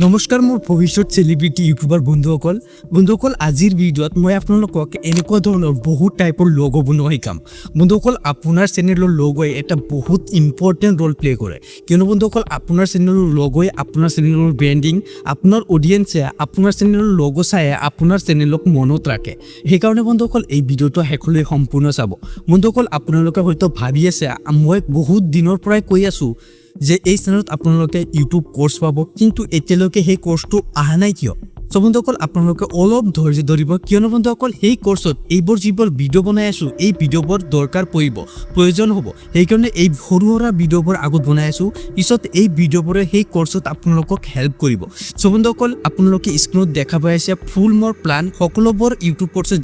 নমস্কাৰ মোৰ ভৱিষ্যত সেলিব্ৰিটি ইউটিউবাৰ বন্ধুসকল আজিৰ ভিডিঅ'ত মই আপোনালোকক এনেকুৱা ধৰণৰ বহুত টাইপৰ লগো বনোৱা শিকাম। বন্ধুসকল আপোনাৰ চেনেলৰ লগোৱে এটা বহুত ইম্পৰ্টেণ্ট ৰোল প্লে কৰে, কিয়নো বন্ধুসকল আপোনাৰ চেনেলৰ লগোৱে আপোনাৰ চেনেলৰ ব্ৰেণ্ডিং, আপোনাৰ অডিয়েন্সে আপোনাৰ চেনেলৰ লগো চাই আপোনাৰ চেনেলক মনত ৰাখে। সেইকাৰণে বন্ধুসকল এই ভিডিঅ'টো শেষলৈ সম্পূৰ্ণ চাব। বন্ধুসকল আপোনালোকে হয়তো ভাবি আছে মই বহুত দিনৰ পৰাই কৈ আছোঁ যে এই চেনেলত আপোনালোকে ইউটিউব কোৰ্স পাব, কিন্তু এতিয়ালৈকে সেই কোৰ্সটো অহা নাই কিয়? সো বন্ধুসকল আপোনালোকে অলপ ধৈৰ্য ধৰিব, কিয়নো বন্ধুসকল সেই কোৰ্সত এইবোৰ যিবোৰ ভিডিঅ' বনাই আছোঁ এই ভিডিঅ'বোৰ দৰকাৰ প্ৰয়োজন হ'ব। সেইকাৰণে এই সৰু সুৰা ভিডিঅ'বোৰ আগত বনাই আছোঁ, পিছত এই ভিডিঅ'বোৰে সেই কোৰ্সত আপোনালোকক হেল্প কৰিব। সো বন্ধুসকল আপোনালোকে স্ক্ৰীনত দেখা পাই আছে ফুল মোৰ প্লান, সকলোবোৰ ইউটিউব কোৰ্সত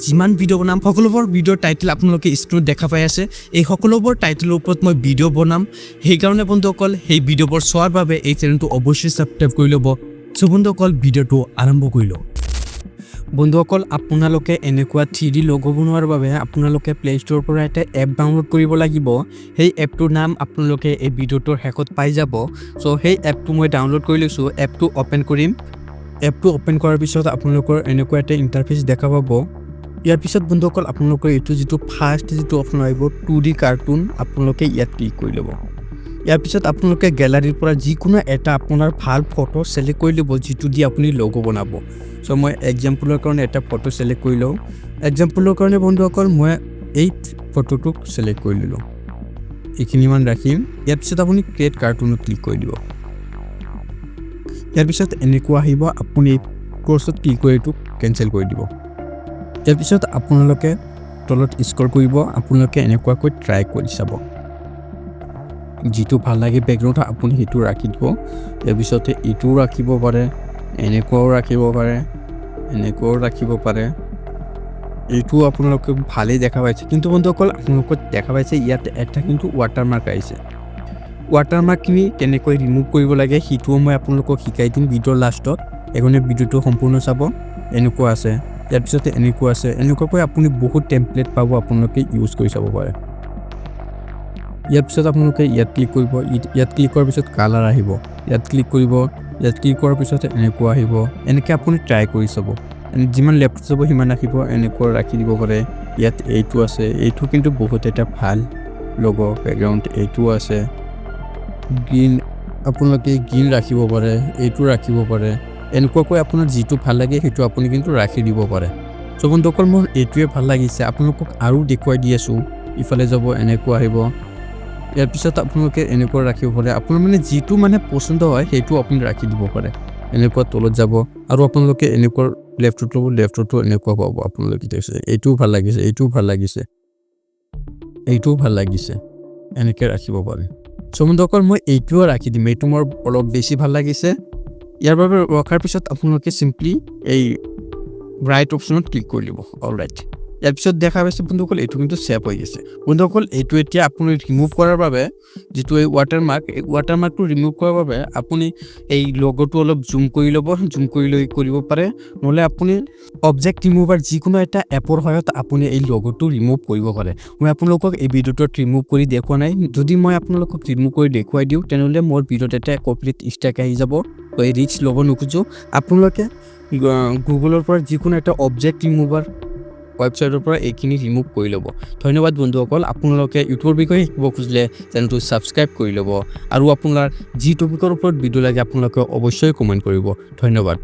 যিমান ভিডিঅ' বনাম সকলোবোৰ ভিডিঅ'ৰ টাইটেল আপোনালোকে স্ক্ৰীনত দেখা পাই আছে। এই সকলোবোৰ টাইটেলৰ ওপৰত মই ভিডিঅ' বনাম। সেইকাৰণে বন্ধুসকল সেই ভিডিঅ'বোৰ চোৱাৰ বাবে এই চেনেলটো অৱশ্যই ছাবস্ক্ৰাইব কৰি ল'ব। সো বন্ধুসকল ভিডিঅ'টো আৰম্ভ কৰি লওঁ। বন্ধুসকল আপোনালোকে এনেকুৱা 3D লগো বনোৱাৰ বাবে আপোনালোকে প্লে ষ্ট'ৰৰ পৰা এটা এপ ডাউনলোড কৰিব লাগিব। সেই এপটোৰ নাম আপোনালোকে এই ভিডিঅ'টোৰ শেষত পাই যাব। সো সেই এপটো মই ডাউনলোড কৰি লৈছোঁ। এপটো অ'পেন কৰিম। এপটো অ'পেন কৰাৰ পিছত আপোনালোকৰ এনেকুৱা এটা ইণ্টাৰফেচ দেখা পাব। ইয়াৰ পিছত বন্ধুসকল আপোনালোকৰ এইটো যিটো ফাৰ্ষ্ট অপশ্যন আহিব 2D কাৰ্টুন, আপোনালোকে ইয়াত ক্লিক কৰি ল'ব। ইয়াৰ পিছত আপোনালোকে গেলাৰীৰ পৰা যিকোনো এটা আপোনাৰ ভাল ফটো চিলেক্ট কৰি ল'ব, যিটো দি আপুনি লগো বনাব। সো মই এক্সাম্পলৰ কাৰণে এটা ফটো চিলেক্ট কৰি লওঁ। এক্সাম্পলৰ কাৰণে বন্ধুসকল মই এই ফটোটোক চিলেক্ট কৰি ল'লোঁ, এইখিনিমান ৰাখিম। ইয়াৰ পিছত আপুনি ক্ৰিয়েট কাৰ্টুনত ক্লিক কৰি দিব। ইয়াৰ পিছত এনেকুৱা আহিব, আপুনি কোৰ্সত ক্লিক কৰি এইটো কেঞ্চেল কৰি দিব। ইয়াৰ পিছত আপোনালোকে তলত স্ক্ৰল কৰিব, আপোনালোকে এনেকুৱাকৈ ট্ৰাই কৰি চাব। যিটো ভাল লাগে বেকগ্ৰাউণ্ড আপুনি সেইটো ৰাখি দিব। ইয়াৰ পিছতে এইটোও ৰাখিব পাৰে, এনেকুৱাও ৰাখিব পাৰে, এনেকুৱাও ৰাখিব পাৰে। এইটো আপোনালোকে ভালেই দেখা পাইছে, কিন্তু বন্ধুসকল আপোনালোকক দেখা পাইছে ইয়াত এটা কিন্তু ৱাটাৰমাৰ্ক আহিছে। ৱাটাৰমাৰ্কখিনি কেনেকৈ ৰিমুভ কৰিব লাগে সেইটোও মই আপোনালোকক শিকাই দিম ভিডিঅ'ৰ লাষ্টত। সেইকাৰণে ভিডিঅ'টো সম্পূৰ্ণ চাব। এনেকুৱা আছে, ইয়াৰ পিছতে এনেকুৱা আছে। এনেকুৱাকৈ আপুনি বহুত টেমপ্লেট পাব, আপোনালোকে ইউজ কৰি চাব পাৰে। ইয়াৰ পিছত আপোনালোকে ইয়াত ক্লিক কৰিব। ইয়াত ক্লিক কৰাৰ পিছত কালাৰ আহিব, ইয়াত ক্লিক কৰিব। ইয়াত ক্লিক কৰাৰ পিছত এনেকুৱা আহিব। এনেকৈ আপুনি ট্ৰাই কৰি চাব। যিমান লেফ্ট যাব সিমান ৰাখিব, এনেকুৱা ৰাখি দিব পাৰে। ইয়াত এইটো আছে, এইটো কিন্তু বহুত এটা ভাল লগো বেকগ্ৰাউণ্ড। এইটো আছে গ্ৰীণ, আপোনালোকে গ্ৰীণ ৰাখিব পাৰে, এইটো ৰাখিব পাৰে। এনেকুৱাকৈ আপোনাৰ যিটো ভাল লাগে সেইটো আপুনি কিন্তু ৰাখি দিব পাৰে। সো বন্ধুসকল মোৰ এইটোৱে ভাল লাগিছে, আপোনালোকক আৰু দেখুৱাই দি আছোঁ। ইফালে যাব, এনেকুৱা আহিব। ইয়াৰ পিছত আপোনালোকে এনেকুৱা ৰাখিব পাৰে, আপোনাৰ মানে যিটো মানে পচন্দ হয় সেইটো আপুনি ৰাখি দিব পাৰে। এনেকুৱা তলত যাব আৰু আপোনালোকে এনেকুৱা লেফ্টত ল'ব, লেফ্টতো এনেকুৱা পাব। আপোনালোকে দেখিছে এইটোও ভাল লাগিছে, এইটোও ভাল লাগিছে, এইটোও ভাল লাগিছে, এনেকৈ ৰাখিব পাৰে। সো বন্ধুসকল মই এইটোও ৰাখি দিম, এইটো মোৰ অলপ বেছি ভাল লাগিছে। ইয়াৰ বাবে ৰখাৰ পিছত আপোনালোকে চিম্পলি এই ৰাইট অপশ্যনত ক্লিক কৰি ল'ব। All right. ইয়াৰ পিছত দেখা পাইছে বন্ধুসকল এইটো কিন্তু ছেভ হৈ গৈছে। বন্ধুসকল এইটো এতিয়া আপুনি ৰিমুভ কৰাৰ বাবে যিটো এই ৱাটাৰমাৰ্কটো ৰিমুভ কৰাৰ বাবে আপুনি এই লগোটো অলপ জুম কৰি ল'ব। জুম কৰি লৈ কৰিব পাৰে, নহ'লে আপুনি অবজেক্ট ৰিমুভাৰ যিকোনো এটা এপৰ সহায়ত আপুনি এই লগোটো ৰিমুভ কৰিব পাৰে। মই আপোনালোকক এই ভিডিঅ'টোত ৰিমুভ কৰি দেখুওৱা নাই। যদি মই আপোনালোকক ৰিমুভ কৰি দেখুৱাই দিওঁ তেনেহ'লে মোৰ ভিডিঅ'ত এটা কপিৰাইট ষ্ট্ৰাইক আহি যাব। এই ৰিস্ক ল'ব নোখোজোঁ। আপোনালোকে গুগলৰ পৰা যিকোনো এটা অবজেক্ট ৰিমুভাৰ ৱেবছাইটৰ পৰা এইখিনি ৰিমুভ কৰি ল'ব। ধন্যবাদ বন্ধুসকল। আপোনালোকে ইউটিউবৰ বিষয়ে শিকিব খুজিলে চেনেলটো ছাবস্ক্ৰাইব কৰি ল'ব, আৰু আপোনাৰ যি টপিকৰ ওপৰত ভিডিঅ' লাগে আপোনালোকে অৱশ্যই কমেণ্ট কৰিব। ধন্যবাদ।